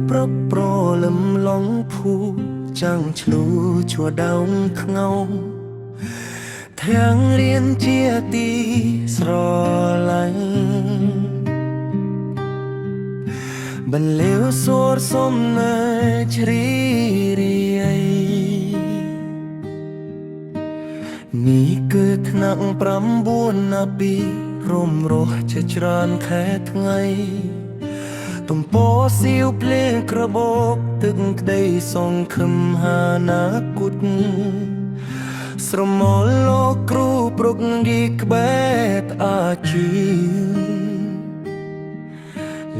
ប្រប្រលំឡងភូចាំងឆ្លូชัวដើមថ្ងោទាំងរៀនជាទីស្រឡាញ់បន្លៀវសួរសំណើជ្រីរាយនេះគឺថ្នាក់9ណាពីរំរស់ជាច្រើនខែថ្ងៃទំពោសៀវភ្លេងក្របោកទឹកក្តីសង្ឃឹមហានាគតស្រមោលលោកគ្រូព្រុកយីក្បែតអាជី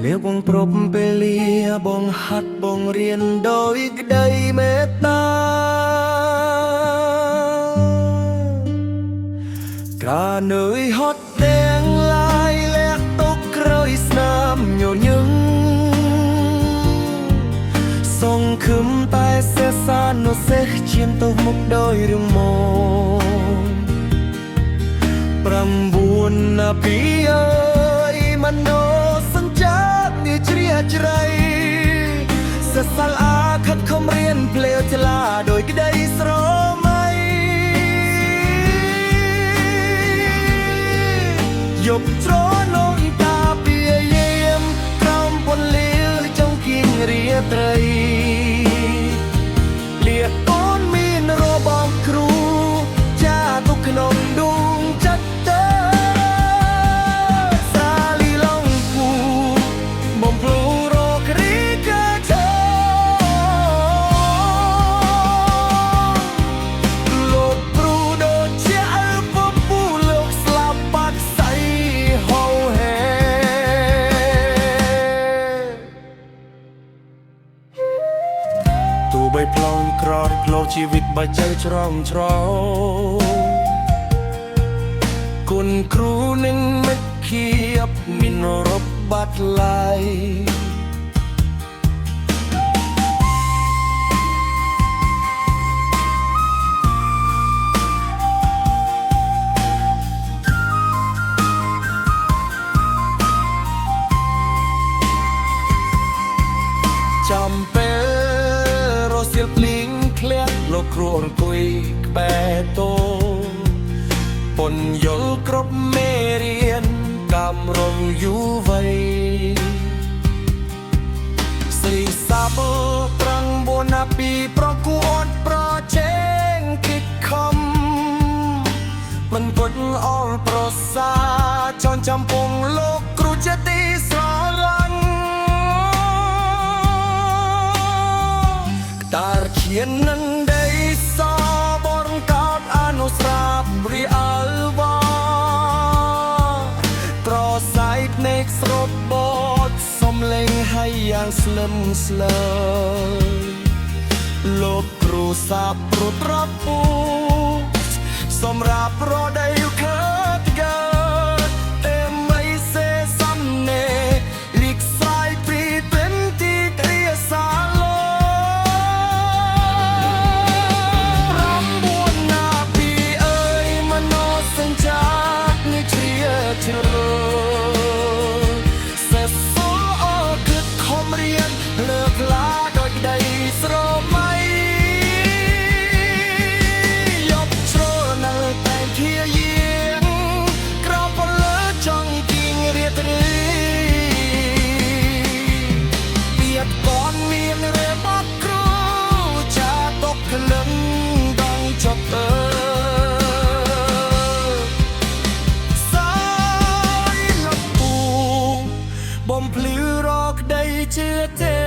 លៀបបងប្រពពេលលាបងហាត់បងរៀនដោយក្តីមេត្តាកានើយហត់ទាំងឡាយលះទុកក្រោយស្នាមញញឹងសង្ឃឹមតែសេសានុសេះឈានទៅមុខដោយរឿងមក9នាពីអើយមโนសញ្ចាតនេះជ្រះជ្រៃសេសាលអាខិតខំរៀនភ្លេវឆ្លាដោយក្តីស្រមៃយប់ទ្រនងតាពីយាមក្រោមពន្លឺចង្កៀងរាត្រីលៀកអូនមានរបស់គ្រូចាទុកក្នុងដួងចិត្តទៅសាលីឡងគូបំភ្លូរករីកាឈរលោកគ្រូដូចជាអើពពូលោកស្លាប់បាត់សៃហោហេទូបីផ្លងក្រោយផ្លោជីវិតបើចៅច្រំច្រគុណគ្រូនឹងមិត្តគៀបមានរບបាត់ឡាយចាំពេលរសៀលភ្លៀងធ្លាក់លោកគ្រូអង្គុយក្បែរតូពន្យល់គ្រប់មេរៀនកំរងយូរវ័យស្រីសាបត្រង់4នាពីប្រគួតប្រជែងគិតខំមិនពុតអល់ប្រសាចនចាំពងលោកគ្រូជាទីស្រឡាញ់តារឈៀននឹងដីសបរកោតអនុស្រាបរីអល់វ៉ាត្រសៃភ្នែកស្រូបបតសំលេងហើយយ៉ាងស្លឹមស្លើលោកគ្រូសាបព្រោះត្រពូសម្រាប់រដីខើតកើតតែមិនសេសំណេលិកស្រាយពីពេនទីគ្រាសាជ្រសេះសូអគិតខំរៀនលើកឡាដោយដីស្រមៃយប់ជ្រនៅតែជាយាងក្រោមពលលើចង់គៀងរាត្រីពៀតកនមានរបស់គ្រូចាតកក្លឹងដងចប់បំភ្លឺរកក្តីជឿទេ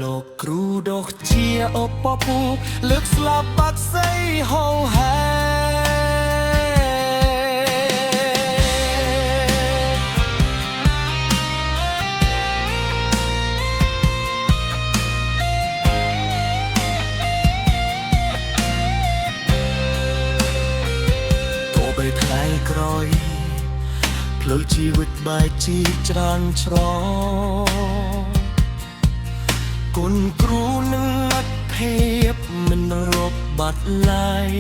លោកគ្រូដុសជាអបពូលើកស្លាប់បាក់សៃហោហែក្រោយផ្លូវជីវិតបែកជីច្រើនច្រ បាត់ឡាយ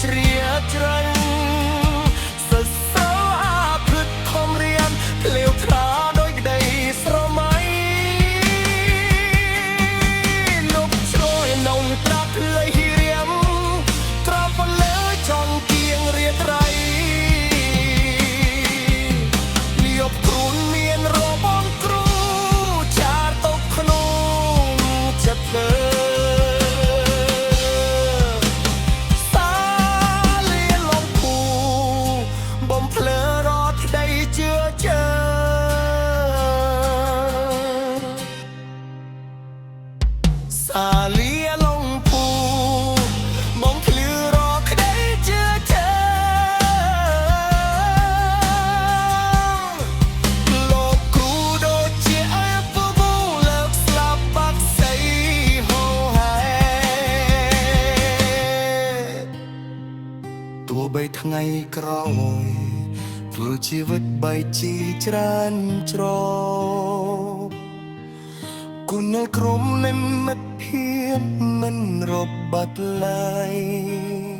ជ្រាបជ្រៅសរសើរអាព្រឹកខំរៀនភ្លាវថ្លាដោយក្តីស្រមៃលុបឆ្លោយនងត្រាក់លៃរៀមត្រាប់លើចង់គៀងរៀបរៃលៀបគ្រូនមានរបនគ្រូចារតកក្នុងចិត្តភ្លើសាលាឡុងពូបងភ្លឺរកក្តីជឿជើលោកគ្រូដូចជាអើពូលើកស្លាប់បាក់សៃហោហែទោះបីថ្ងៃក្រោយធ្វើជីវិតបីជីច្រើនច្រគុណក្រុមនៃមិត្តភាពមិនរបាត់ឡើយ